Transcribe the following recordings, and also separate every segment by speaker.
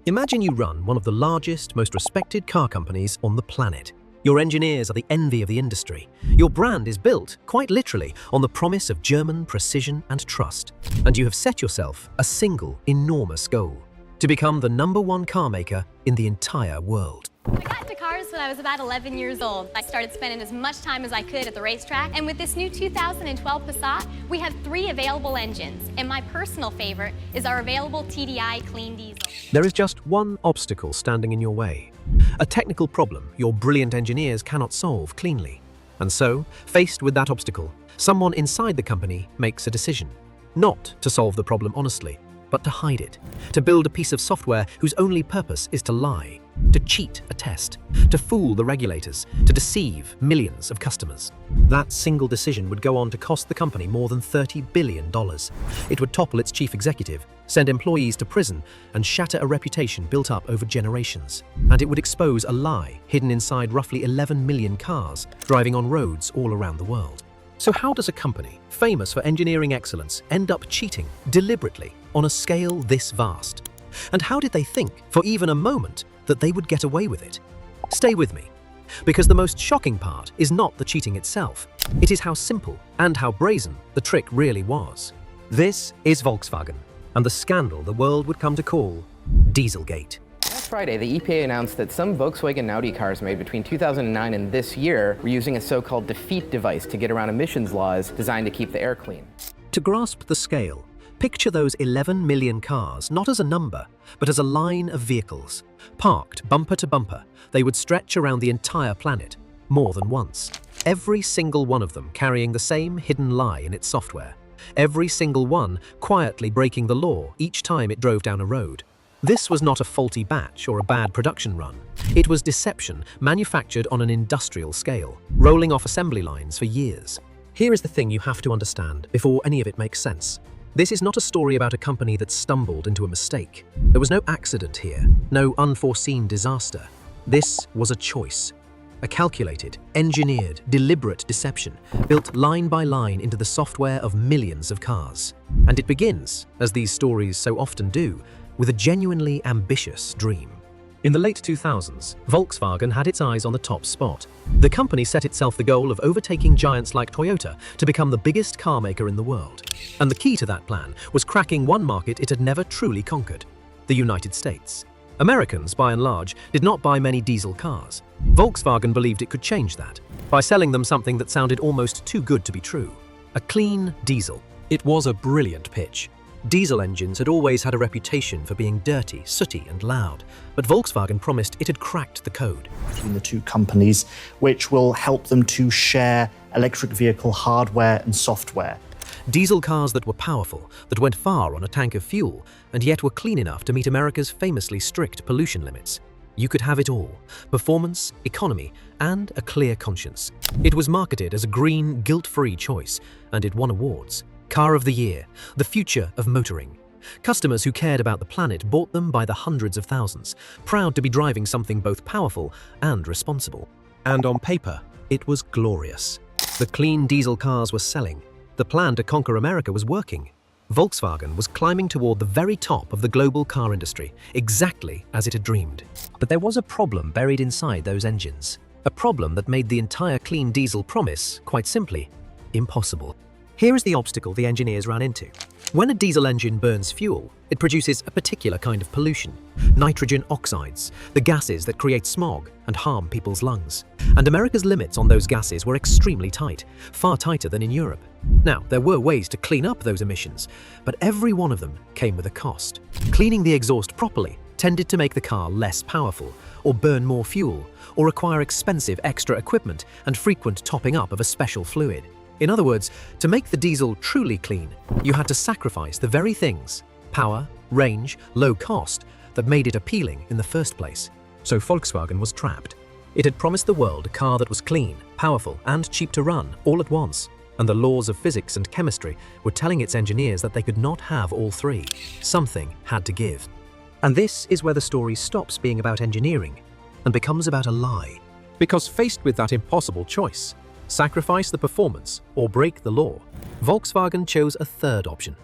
Speaker 1: Imagine you run one of the largest, most respected car companies on the planet. Your engineers are the envy of the industry. Your brand is built, quite literally, on the promise of German precision and trust. And you have set yourself a single, enormous goal: to become the #1 car maker in the entire world.
Speaker 2: I got into cars when I was about 11 years old. I started spending as much time as I could at the racetrack, and with this new 2012 Passat, we have 3 available engines, and my personal favorite is our available TDI clean diesel.
Speaker 1: There is just one obstacle standing in your way. A technical problem your brilliant engineers cannot solve cleanly. And so, faced with that obstacle, someone inside the company makes a decision. Not to solve the problem honestly, but to hide it. To build a piece of software whose only purpose is to lie. To cheat a test, to fool the regulators, to deceive millions of customers. That single decision would go on to cost the company more than $30 billion. It would topple its chief executive, send employees to prison, and shatter a reputation built up over generations. And it would expose a lie hidden inside roughly 11 million cars driving on roads all around the world. So how does a company famous for engineering excellence end up cheating deliberately on a scale this vast? And how did they think, for even a moment, that they would get away with it? Stay with me, because the most shocking part is not the cheating itself. It is how simple and how brazen the trick really was. This is Volkswagen, and the scandal the world would come to call Dieselgate.
Speaker 3: Last Friday, the EPA announced that some Volkswagen and Audi cars made between 2009 and this year were using a so-called deceive device to get around emissions laws designed to keep the air clean.
Speaker 1: To grasp the scale, picture those 11 million cars not as a number, but as a line of vehicles. Parked bumper to bumper, they would stretch around the entire planet, more than once. Every single one of them carrying the same hidden lie in its software. Every single one quietly breaking the law each time it drove down a road. This was not a faulty batch or a bad production run. It was deception manufactured on an industrial scale, rolling off assembly lines for years. Here is the thing you have to understand before any of it makes sense. This is not a story about a company that stumbled into a mistake. There was no accident here, no unforeseen disaster. This was a choice. A calculated, engineered, deliberate deception, built line by line into the software of millions of cars. And it begins, as these stories so often do, with a genuinely ambitious dream. In the late 2000s, Volkswagen had its eyes on the top spot. The company set itself the goal of overtaking giants like Toyota to become the biggest car maker in the world. And the key to that plan was cracking one market it had never truly conquered: the United States. Americans, by and large, did not buy many diesel cars. Volkswagen believed it could change that by selling them something that sounded almost too good to be true: a clean diesel. It was a brilliant pitch. Diesel engines had always had a reputation for being dirty, sooty, and loud, but Volkswagen promised it had cracked the code.
Speaker 4: Between the two companies, which will help them to share electric vehicle hardware and software.
Speaker 1: Diesel cars that were powerful, that went far on a tank of fuel, and yet were clean enough to meet America's famously strict pollution limits. You could have it all: performance, economy, and a clear conscience. It was marketed as a green, guilt-free choice, and it won awards. Car of the Year, the future of motoring. Customers who cared about the planet bought them by the hundreds of thousands, proud to be driving something both powerful and responsible. And on paper, it was glorious. The clean diesel cars were selling. The plan to conquer America was working. Volkswagen was climbing toward the very top of the global car industry, exactly as it had dreamed. But there was a problem buried inside those engines. A problem that made the entire clean diesel promise, quite simply, impossible. Here is the obstacle the engineers ran into. When a diesel engine burns fuel, it produces a particular kind of pollution: nitrogen oxides, the gases that create smog and harm people's lungs. And America's limits on those gases were extremely tight, far tighter than in Europe. Now, there were ways to clean up those emissions, but every one of them came with a cost. Cleaning the exhaust properly tended to make the car less powerful, or burn more fuel, or require expensive extra equipment and frequent topping up of a special fluid. In other words, to make the diesel truly clean, you had to sacrifice the very things: power, range, low cost, that made it appealing in the first place. So Volkswagen was trapped. It had promised the world a car that was clean, powerful, and cheap to run all at once. And the laws of physics and chemistry were telling its engineers that they could not have all three. Something had to give. And this is where the story stops being about engineering and becomes about a lie. Because faced with that impossible choice, sacrifice the performance or break the law, Volkswagen chose a third option,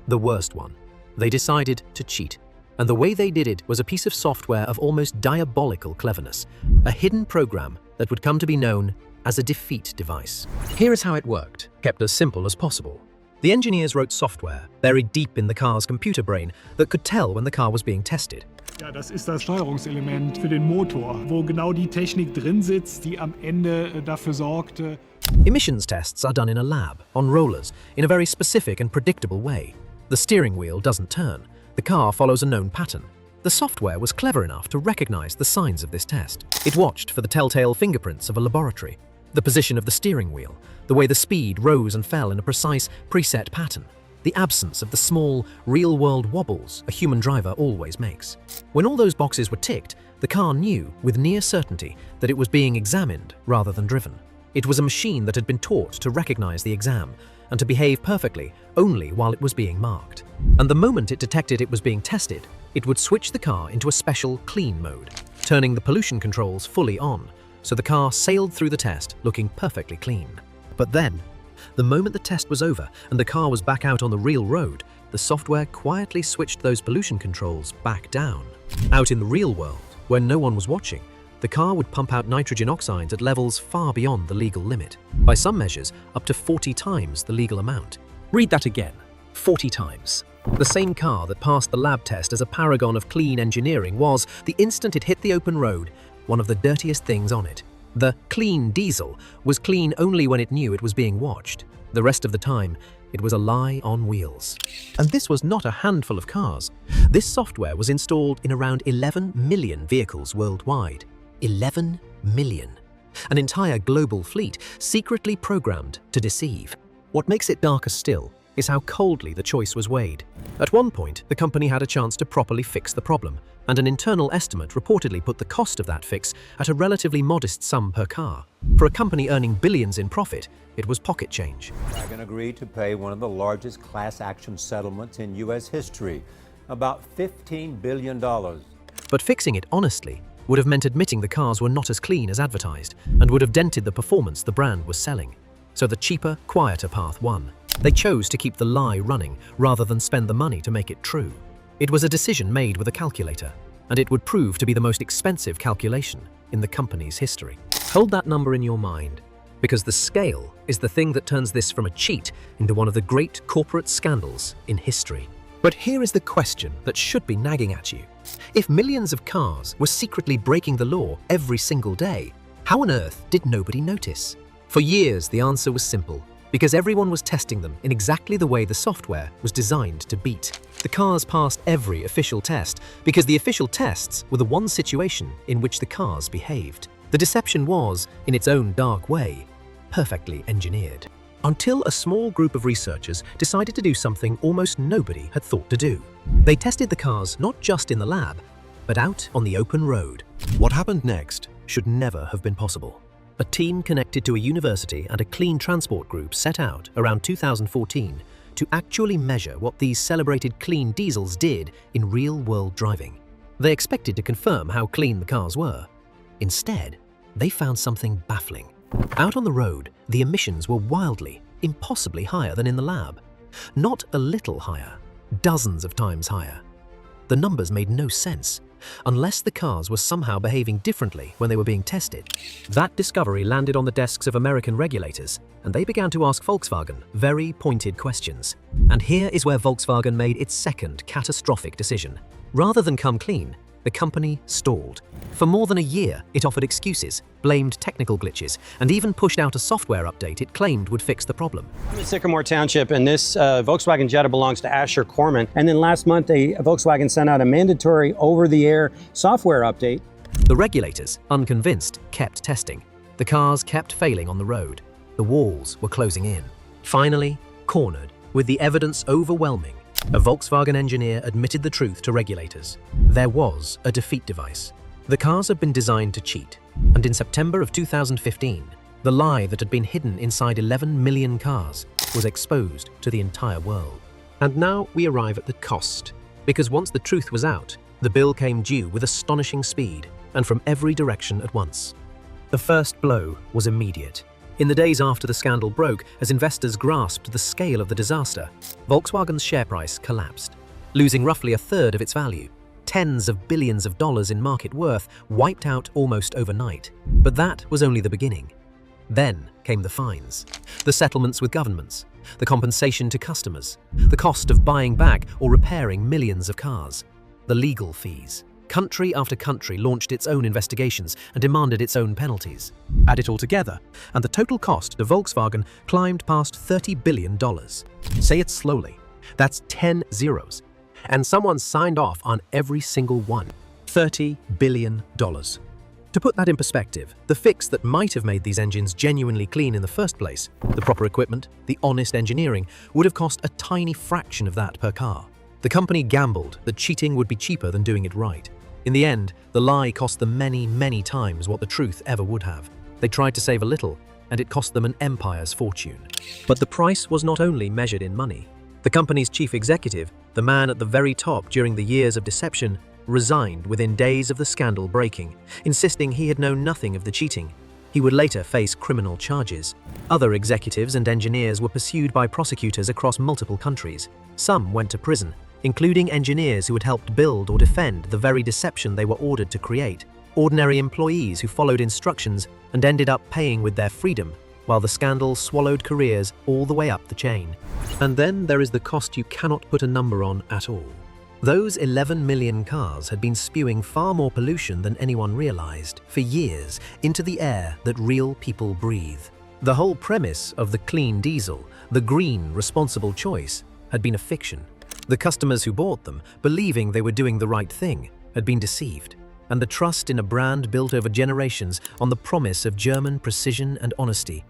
Speaker 1: the worst one. They decided to cheat. And the way they did it was a piece of software of almost diabolical cleverness, a hidden program that would come to be known as a defeat device. Here is how it worked, kept as simple as possible. The engineers wrote software buried deep in the car's computer brain that could tell when the car was being tested.
Speaker 5: Ja, das ist das Steuerungselement für den Motor, wo genau die Technik drin sitzt, die am Ende dafür sorgte.
Speaker 1: Emissions tests are done in a lab, on rollers, in a very specific and predictable way. The steering wheel doesn't turn. The car follows a known pattern. The software was clever enough to recognize the signs of this test. It watched for the telltale fingerprints of a laboratory, the position of the steering wheel, the way the speed rose and fell in a precise, preset pattern, the absence of the small, real-world wobbles a human driver always makes. When all those boxes were ticked, the car knew with near certainty that it was being examined rather than driven. It was a machine that had been taught to recognize the exam and to behave perfectly only while it was being marked. And the moment it detected it was being tested, it would switch the car into a special clean mode, turning the pollution controls fully on, so the car sailed through the test looking perfectly clean. But then, the moment the test was over and the car was back out on the real road, the software quietly switched those pollution controls back down. Out in the real world, where no one was watching, the car would pump out nitrogen oxides at levels far beyond the legal limit, by some measures up to 40 times the legal amount. Read that again, 40 times. The same car that passed the lab test as a paragon of clean engineering was, the instant it hit the open road, one of the dirtiest things on it. The clean diesel was clean only when it knew it was being watched. The rest of the time, it was a lie on wheels. And this was not a handful of cars. This software was installed in around 11 million vehicles worldwide. 11 million. An entire global fleet secretly programmed to deceive. What makes it darker still is how coldly the choice was weighed. At one point, the company had a chance to properly fix the problem, and an internal estimate reportedly put the cost of that fix at a relatively modest sum per car. For a company earning billions in profit, it was pocket change.
Speaker 6: Volkswagen agreed to pay one of the largest class action settlements in U.S. history, about $15 billion.
Speaker 1: But fixing it honestly would have meant admitting the cars were not as clean as advertised, and would have dented the performance the brand was selling. So the cheaper, quieter path won. They chose to keep the lie running rather than spend the money to make it true. It was a decision made with a calculator, and it would prove to be the most expensive calculation in the company's history. Hold that number in your mind, because the scale is the thing that turns this from a cheat into one of the great corporate scandals in history. But here is the question that should be nagging at you. If millions of cars were secretly breaking the law every single day, how on earth did nobody notice? For years, the answer was simple. Because everyone was testing them in exactly the way the software was designed to beat. The cars passed every official test because the official tests were the one situation in which the cars behaved. The deception was, in its own dark way, perfectly engineered. Until a small group of researchers decided to do something almost nobody had thought to do. They tested the cars not just in the lab, but out on the open road. What happened next should never have been possible. A team connected to a university and a clean transport group set out around 2014 to actually measure what these celebrated clean diesels did in real-world driving. They expected to confirm how clean the cars were. Instead, they found something baffling. Out on the road, the emissions were wildly, impossibly higher than in the lab. Not a little higher, dozens of times higher. The numbers made no sense, unless the cars were somehow behaving differently when they were being tested. That discovery landed on the desks of American regulators, and they began to ask Volkswagen very pointed questions. And here is where Volkswagen made its second catastrophic decision. Rather than come clean, the company stalled. For more than a year, it offered excuses, blamed technical glitches, and even pushed out a software update it claimed would fix the problem.
Speaker 7: I'm in Sycamore Township, and this Volkswagen Jetta belongs to Asher Corman. And then last month, Volkswagen sent out a mandatory over-the-air software update.
Speaker 1: The regulators, unconvinced, kept testing. The cars kept failing on the road. The walls were closing in. Finally, cornered, with the evidence overwhelming, a Volkswagen engineer admitted the truth to regulators. There was a defeat device. The cars had been designed to cheat, and in September of 2015, the lie that had been hidden inside 11 million cars was exposed to the entire world. And now we arrive at the cost, because once the truth was out, the bill came due with astonishing speed and from every direction at once. The first blow was immediate. In the days after the scandal broke, as investors grasped the scale of the disaster, Volkswagen's share price collapsed, losing roughly a third of its value. tens of billions of dollars in market worth wiped out almost overnight. But that was only the beginning. Then came the fines, the settlements with governments, the compensation to customers, the cost of buying back or repairing millions of cars, the legal fees. Country after country launched its own investigations and demanded its own penalties. Add it all together, and the total cost to Volkswagen climbed past $30 billion. Say it slowly. That's 10 zeros. And someone signed off on every single one. $30 billion. To put that in perspective, the fix that might have made these engines genuinely clean in the first place, the proper equipment, the honest engineering, would have cost a tiny fraction of that per car. The company gambled that cheating would be cheaper than doing it right. In the end, the lie cost them many, many times what the truth ever would have. They tried to save a little, and it cost them an empire's fortune. But the price was not only measured in money. The company's chief executive, the man at the very top during the years of deception, resigned within days of the scandal breaking, insisting he had known nothing of the cheating. He would later face criminal charges. Other executives and engineers were pursued by prosecutors across multiple countries. Some went to prison, including engineers who had helped build or defend the very deception they were ordered to create, ordinary employees who followed instructions and ended up paying with their freedom, while the scandal swallowed careers all the way up the chain. And then there is the cost you cannot put a number on at all. Those 11 million cars had been spewing far more pollution than anyone realized, for years, into the air that real people breathe. The whole premise of the clean diesel, the green, responsible choice, had been a fiction. The customers who bought them, believing they were doing the right thing, had been deceived, and the trust in a brand built over generations on the promise of German precision and honesty